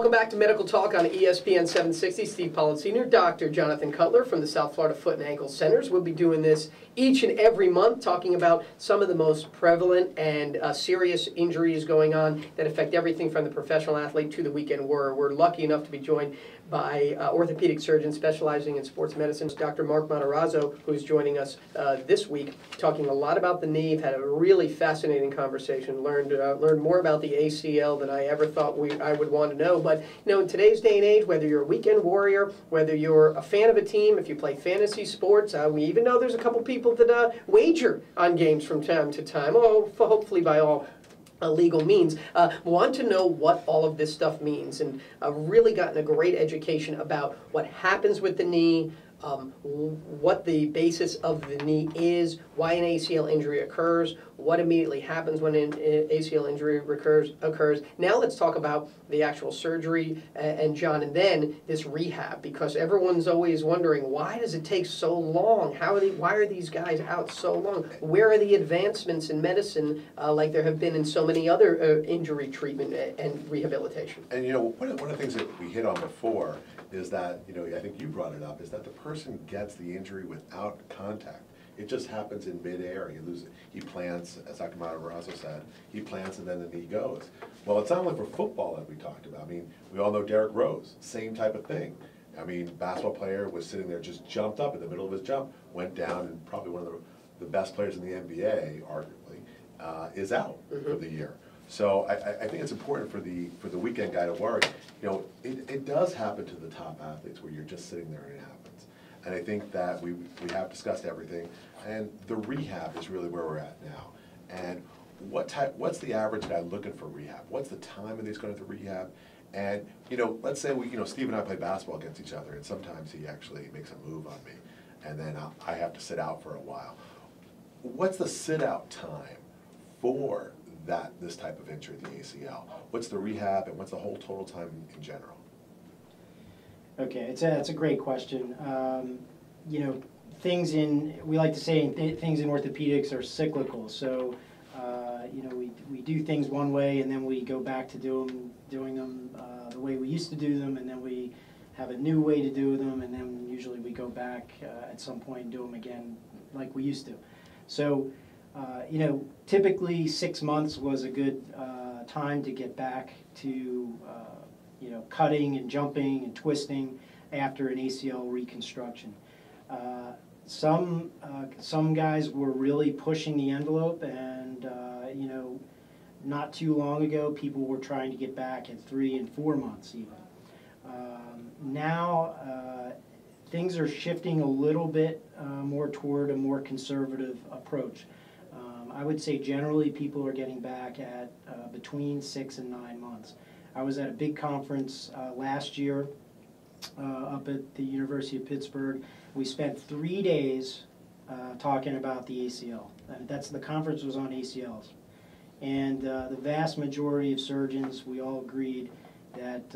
Welcome back to Medical Talk on ESPN 760. Steve Pollard Sr., Dr. Jonathan Cutler from the South Florida Foot and Ankle Centers. We'll be doing this each and every month, talking about some of the most prevalent and serious injuries going on that affect everything from the professional athlete to the weekend warrior. We're lucky enough to be joined by orthopedic surgeon specializing in sports medicine, Dr. Mark Matarazzo, who's joining us this week, talking a lot about the knee. Had a really fascinating conversation, learned more about the ACL than I ever thought I would want to know. But in today's day and age, whether you're a weekend warrior, whether you're a fan of a team, if you play fantasy sports, we even know there's a couple people that wager on games from time to time, hopefully by all legal means, want to know what all of this stuff means, and really gotten a great education about what happens with the knee, what the basis of the knee is, why an ACL injury occurs, what immediately happens when an ACL injury occurs. Now let's talk about the actual surgery, and John, and then this rehab, because everyone's always wondering, why does it take so long? Why are these guys out so long? Where are the advancements in medicine like there have been in so many other injury treatment and rehabilitation? And one of the things that we hit on before is that, I think you brought it up, is that the person gets the injury without contact. It just happens in midair. You lose it. He plants, as Dr. Matarazzo said, he plants and then the knee goes. Well, it's not only for football that we talked about. I mean, we all know Derrick Rose, same type of thing. I mean, basketball player was sitting there, just jumped up in the middle of his jump, went down, and probably one of the best players in the NBA, arguably, is out for the year. So I think it's important for the weekend guy to worry. It does happen to the top athletes where you're just sitting there and it happens. And I think that we have discussed everything, and the rehab is really where we're at now. And what's the average guy looking for rehab? What's the time of these going to rehab? And let's say Steve and I play basketball against each other, and sometimes he actually makes a move on me, and then I have to sit out for a while. What's the sit out time for this type of injury, the ACL? What's the rehab, and what's the whole total time in general? Okay, it's a great question. We like to say things in orthopedics are cyclical. So, we do things one way, and then we go back to doing them the way we used to do them, and then we have a new way to do them, and then usually we go back at some point and do them again like we used to. So, typically 6 months was a good time to get back to cutting and jumping and twisting after an ACL reconstruction. Some guys were really pushing the envelope, and not too long ago people were trying to get back at 3 and 4 months even. Now things are shifting a little bit more toward a more conservative approach. I would say generally people are getting back at between 6 and 9 months. I was at a big conference last year up at the University of Pittsburgh. We spent 3 days talking about the ACL. The conference was on ACLs. And the vast majority of surgeons, we all agreed that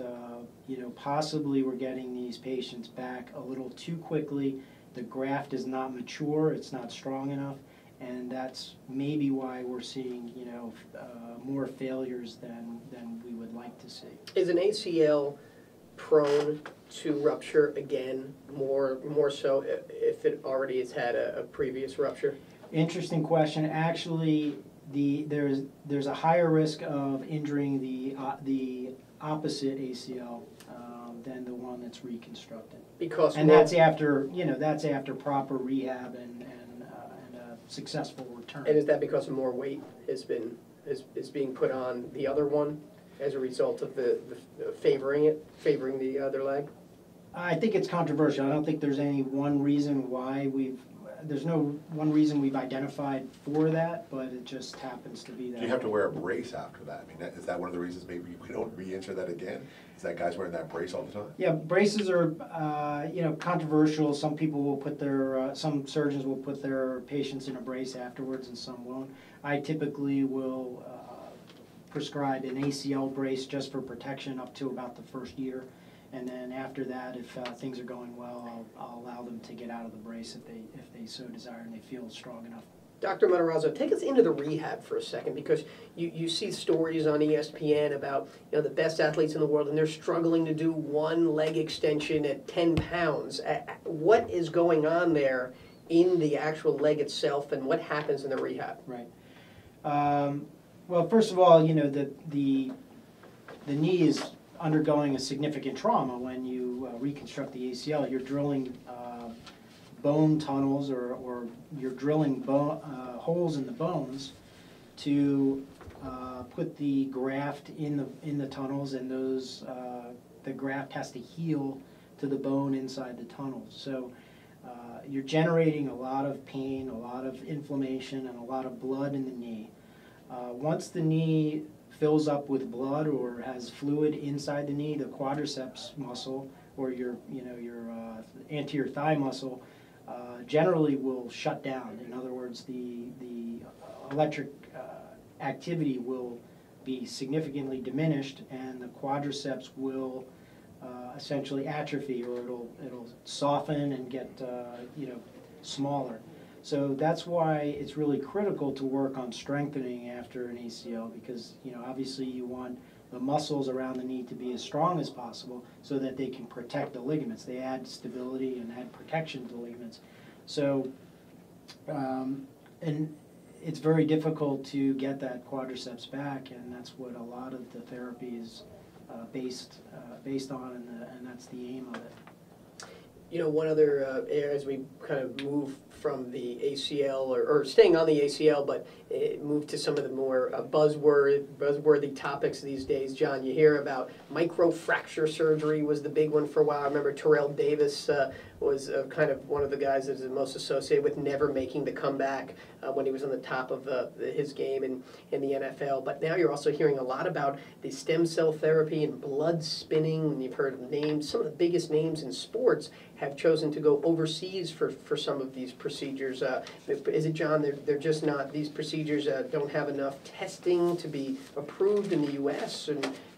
possibly we're getting these patients back a little too quickly. The graft is not mature, it's not strong enough, and that's maybe why we're seeing more failures than we would like to see. Is an ACL prone to rupture again more so if it already has had a previous rupture? Interesting question. Actually, there's a higher risk of injuring the opposite ACL than the one that's reconstructed. That's after proper rehab and a successful return. And is that because more weight is being put on the other one as a result of the favoring the other leg? I think it's controversial. I don't think there's any one reason why there's no one reason we've identified for that, but it just happens to be that. Do you have to wear a brace after that? I mean, is that one of the reasons maybe we don't re-injure that again? Is that guys wearing that brace all the time? Yeah, braces are controversial. Some people will put some surgeons will put their patients in a brace afterwards, and some won't. I typically will prescribe an ACL brace just for protection up to about the first year. And then after that, if things are going well, I'll allow them to get out of the brace if they so desire and they feel strong enough Dr. Matarazzo, take us into the rehab for a second, because you see stories on ESPN about the best athletes in the world, and they're struggling to do one leg extension at 10 pounds. What is going on there in the actual leg itself, and what happens in the rehab? Right. Well, first of all, the knee is undergoing a significant trauma when you reconstruct the ACL. You're drilling bone tunnels, or you're drilling holes in the bones to put the graft in the tunnels, and the graft has to heal to the bone inside the tunnels. So you're generating a lot of pain, a lot of inflammation, and a lot of blood in the knee. Once the knee fills up with blood or has fluid inside the knee, the quadriceps muscle, or your anterior thigh muscle, generally will shut down. In other words, the electric activity will be significantly diminished, and the quadriceps will essentially atrophy, or it'll soften and get smaller. So that's why it's really critical to work on strengthening after an ACL, because obviously you want the muscles around the knee to be as strong as possible so that they can protect the ligaments. They add stability and add protection to the ligaments. So, and it's very difficult to get that quadriceps back, and that's what a lot of the therapy is based on, and that's the aim of it. One other area, as we kind of move from the ACL, or staying on the ACL, but move to some of the more buzzworthy topics these days. John, you hear about microfracture surgery was the big one for a while. I remember Terrell Davis was kind of one of the guys that was most associated with never making the comeback when he was on the top of his game in the NFL. But now you're also hearing a lot about the stem cell therapy and blood spinning, and you've heard of names. Some of the biggest names in sports have chosen to go overseas for some of these procedures. Is it, John, they're just not, these procedures don't have enough testing to be approved in the U.S.,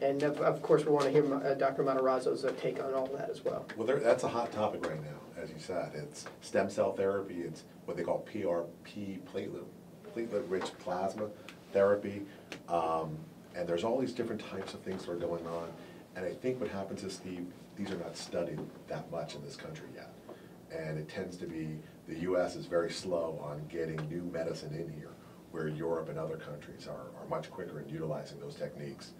and of course we want to hear Dr. Matarazzo's take on all that as well. Well, that's a hot topic right now, as you said. It's stem cell therapy, it's what they call PRP, platelet-rich plasma therapy, and there's all these different types of things that are going on. And I think what happens is, Steve, these are not studied that much in this country yet. And it tends to be, the U.S. is very slow on getting new medicine in here, where Europe and other countries are much quicker in utilizing those techniques.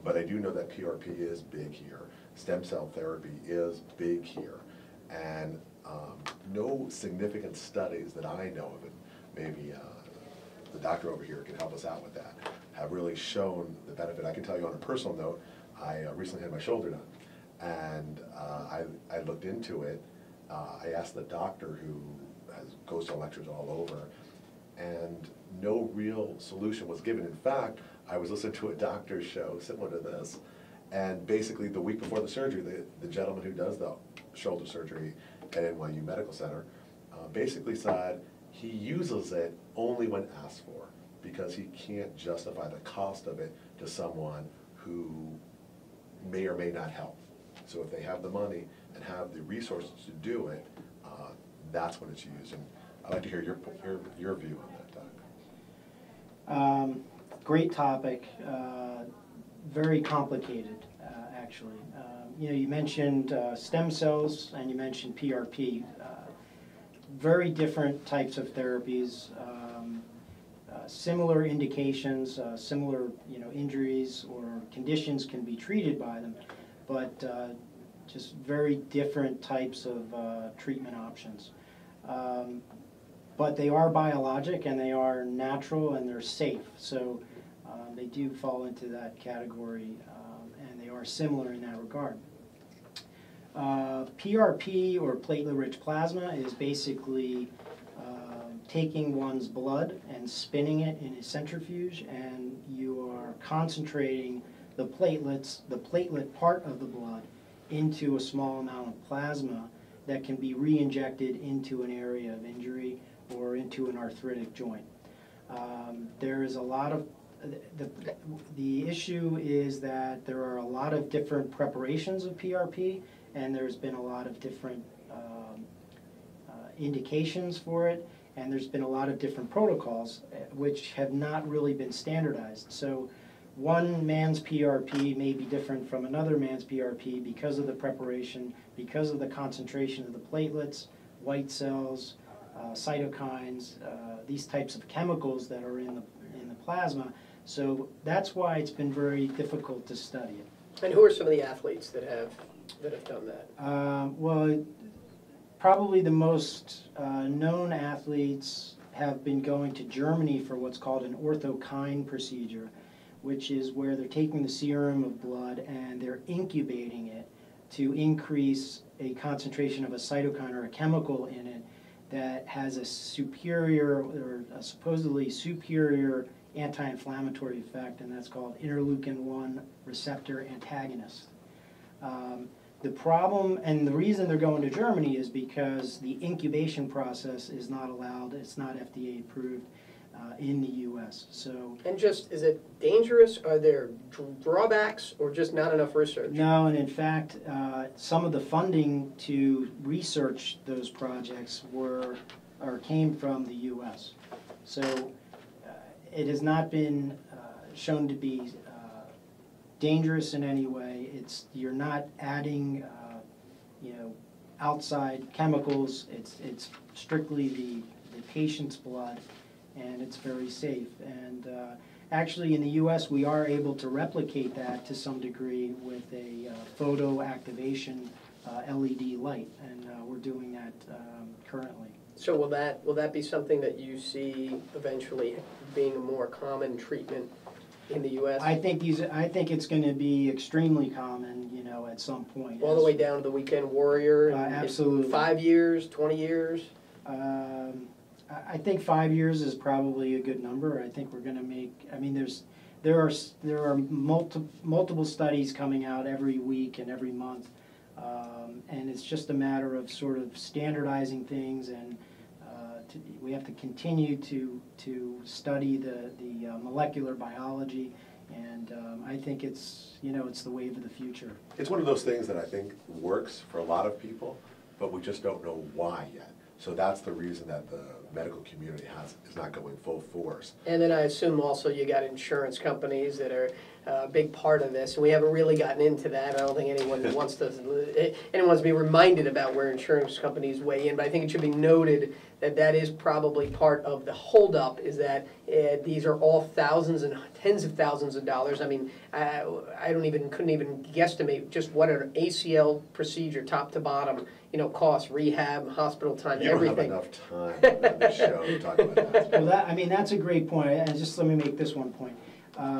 But I do know that PRP is big here. Stem cell therapy is big here. And no significant studies that I know of, and maybe the doctor over here can help us out with that, have really shown the benefit. I can tell you on a personal note, I recently had my shoulder done, and I looked into it. I asked the doctor, who goes to lectures all over, and no real solution was given. In fact, I was listening to a doctor's show similar to this, and basically the week before the surgery, the gentleman who does the shoulder surgery at NYU Medical Center basically said he uses it only when asked for, because he can't justify the cost of it to someone who may or may not help. So if they have the money and have the resources to do it, that's when it's used. And I'd like to hear your view on that, Doc. Great topic, very complicated, actually. You mentioned stem cells, and you mentioned PRP. Very different types of therapies, similar indications, similar injuries or conditions can be treated by them, but just very different types of treatment options. But they are biologic, and they are natural, and they're safe. So they do fall into that category, and they are similar in that regard. PRP, or platelet-rich plasma, is basically taking one's blood and spinning it in a centrifuge, and you are concentrating the platelets, the platelet part of the blood, into a small amount of plasma that can be re-injected into an area of injury or into an arthritic joint. There is a lot of, the issue is that there are a lot of different preparations of PRP, and there's been a lot of different indications for it, And there's been a lot of different protocols which have not really been standardized. So one man's PRP may be different from another man's PRP because of the preparation, because of the concentration of the platelets, white cells, cytokines, these types of chemicals that are in the plasma. So that's why it's been very difficult to study it. And who are some of the athletes that have done that? Well, probably the most known athletes have been going to Germany for what's called an orthokine procedure, which is where they're taking the serum of blood and they're incubating it to increase a concentration of a cytokine or a chemical in it that has a superior or a supposedly superior anti-inflammatory effect, and that's called interleukin-1 receptor antagonist. The problem and the reason they're going to Germany is because the incubation process is not allowed, it's not FDA approved in the US. So, and just, is it dangerous? Are there drawbacks or just not enough research? no, and in fact, some of the funding to research those projects came from the US. So it has not been shown to be dangerous in any way. You're not adding, outside chemicals. It's strictly the patient's blood, and it's very safe. And actually, in the U.S., we are able to replicate that to some degree with a photo activation LED light, and we're doing that currently. So will that be something that you see eventually being a more common treatment in the U.S.? I think it's going to be extremely common, at some point. All the way down to the weekend warrior? Absolutely. 5 years, 20 years? I think 5 years is probably a good number. I think we're going to make. I mean, there are multiple studies coming out every week and every month, and it's just a matter of sort of standardizing things, and we have to continue to study the molecular biology, and I think it's the wave of the future. It's one of those things that I think works for a lot of people, but we just don't know why yet. So that's the reason that the medical community is not going full force. And then I assume also you got insurance companies that are a big part of this, and we haven't really gotten into that. I don't think anyone wants to be reminded about where insurance companies weigh in, but I think it should be noted that is probably part of the holdup, is that these are all thousands and tens of thousands of dollars. I mean, I couldn't even guesstimate just what an ACL procedure, top to bottom, costs, rehab, hospital time, everything. You don't have enough time on the show to talk about that. Well, that's a great point. And just let me make this one point.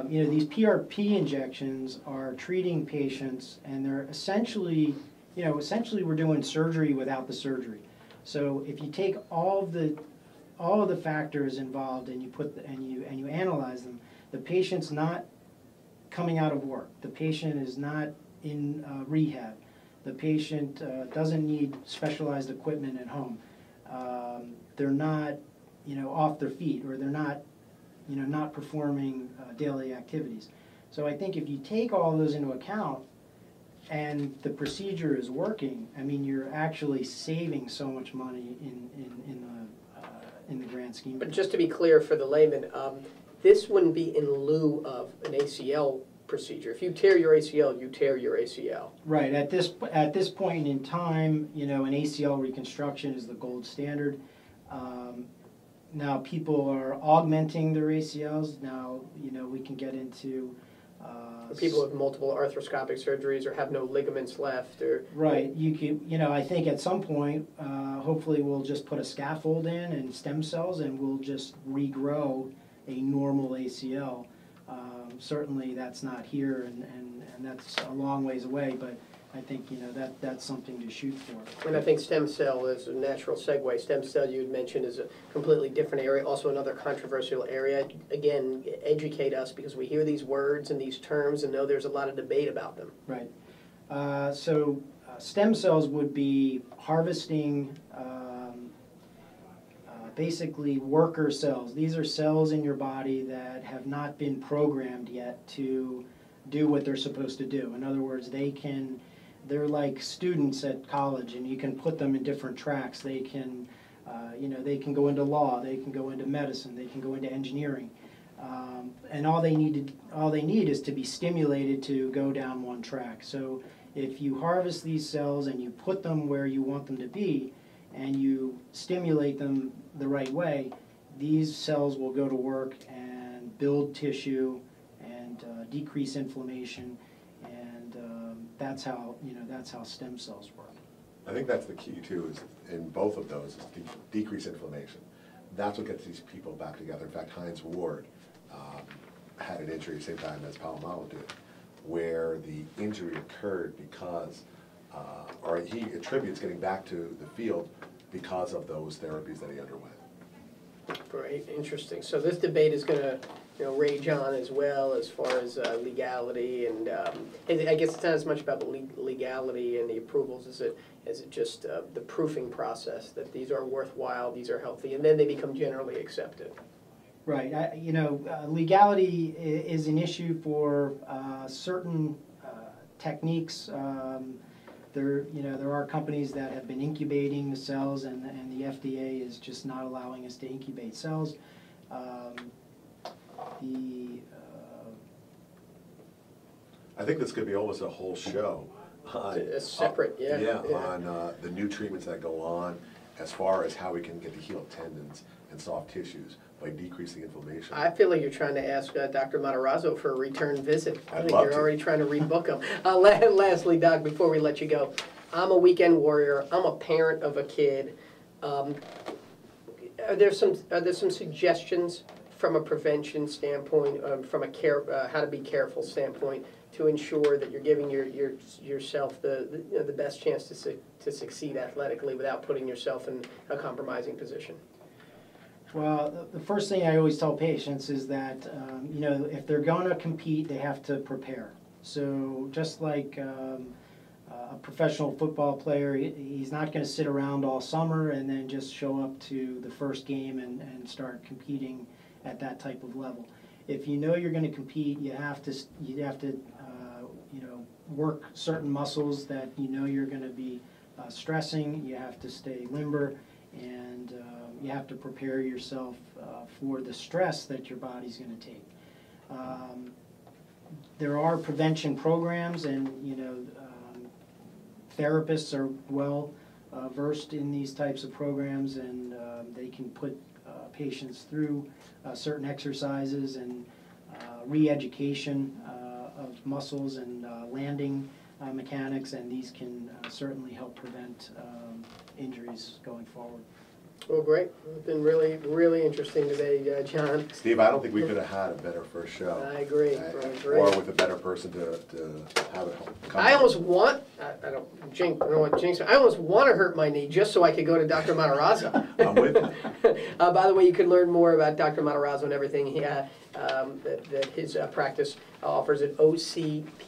These PRP injections are treating patients, and they're essentially we're doing surgery without the surgery. So if you take all of the factors involved and you analyze them, the patient's not coming out of work. The patient is not in rehab. The patient doesn't need specialized equipment at home. They're not off their feet, or they're not not performing daily activities. So I think if you take all those into account, and the procedure is working, I mean, you're actually saving so much money in the grand scheme. But just to be clear for the layman, this wouldn't be in lieu of an ACL procedure. If you tear your ACL, you tear your ACL. Right. At this point in time, an ACL reconstruction is the gold standard. Now people are augmenting their ACLs. Now we can get into. People with multiple arthroscopic surgeries or have no ligaments left, or right. You can, I think at some point, hopefully we'll just put a scaffold in and stem cells, and we'll just regrow a normal ACL. Certainly, that's not here, and that's a long ways away. But I think that's something to shoot for. And I think stem cell is a natural segue. Stem cell, you had mentioned, is a completely different area, also another controversial area. Again, educate us, because we hear these words and these terms and know there's a lot of debate about them. Right. So stem cells would be harvesting basically worker cells. These are cells in your body that have not been programmed yet to do what they're supposed to do. In other words, they're like students at college, and you can put them in different tracks. They can They can go into law, they can go into medicine, they can go into engineering. And all they need is to be stimulated to go down one track. So if you harvest these cells and you put them where you want them to be, and you stimulate them the right way, these cells will go to work and build tissue and decrease inflammation, and that's how stem cells work. I think that's the key too, is in both of those, is to decrease inflammation. That's what gets these people back together. In fact, Heinz Ward had an injury at the same time as Palomalo did, where the injury occurred because, or he attributes getting back to the field because of those therapies that he underwent. Great, interesting. So this debate is going to, rage on as well as far as legality, and I guess it's not as much about the legality and the approvals as it just the proofing process that these are worthwhile, these are healthy, and then they become generally accepted. Right. Legality is an issue for certain techniques. There are companies that have been incubating the cells, and the FDA is just not allowing us to incubate cells. I think this could be almost a whole show. A separate, on the new treatments that go on, as far as how we can get to heal tendons and soft tissues by decreasing inflammation. I feel like you're trying to ask Dr. Matarazzo for a return visit. I think you're already trying to rebook him. Lastly, Doc, before we let you go, I'm a weekend warrior. I'm a parent of a kid. Are there some suggestions from a prevention standpoint, from a how to be careful standpoint, to ensure that you're giving yourself the best chance to succeed athletically without putting yourself in a compromising position? Well, the first thing I always tell patients is that, if they're going to compete, they have to prepare. So just like a professional football player, he's not going to sit around all summer and then just show up to the first game and start competing at that type of level. If you know you're going to compete, you have to work certain muscles that you're going to be stressing. You have to stay limber, and you have to prepare yourself for the stress that your body's going to take. There are prevention programs, and therapists are well versed in these types of programs, and they can put patients through certain exercises and re-education of muscles and landing mechanics, and these can certainly help prevent injuries going forward. Well, great. It's been really, really interesting today, John. Steve, I don't think we could have had a better first show. I agree. Or with a better person to have it come. I almost want, I don't want to jinx it. I almost want to hurt my knee just so I could go to Dr. Matarazzo. I'm with you. By the way, you can learn more about Dr. Matarazzo and everything that his practice offers at ocpbc.com.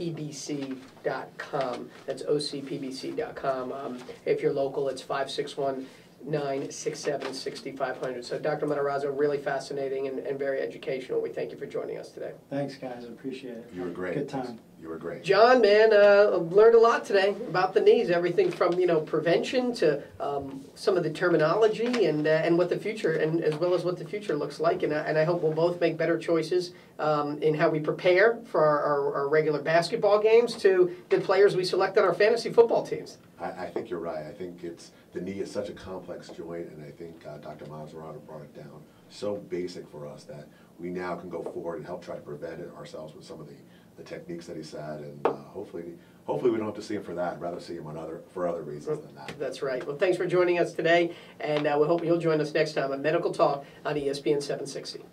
That's ocpbc.com. If you're local, it's 561-967-6500. So Dr. Matarazzo, really fascinating and very educational. We thank you for joining us today. Thanks, guys. I appreciate it. You were great. Good time. You were great. John, man, learned a lot today about the knees, everything from prevention to some of the terminology and what the future, and as well as what the future looks like. And I hope we'll both make better choices in how we prepare for our regular basketball games to the players we select on our fantasy football teams. I think you're right. I think the knee is such a complex joint, and I think Dr. Mazzarato brought it down so basic for us that we now can go forward and help try to prevent it ourselves with some of the techniques that he said, and hopefully we don't have to see him for that. I'd rather see him for other reasons than that. That's right. Well, thanks for joining us today, and we hope you'll join us next time on Medical Talk on ESPN 760.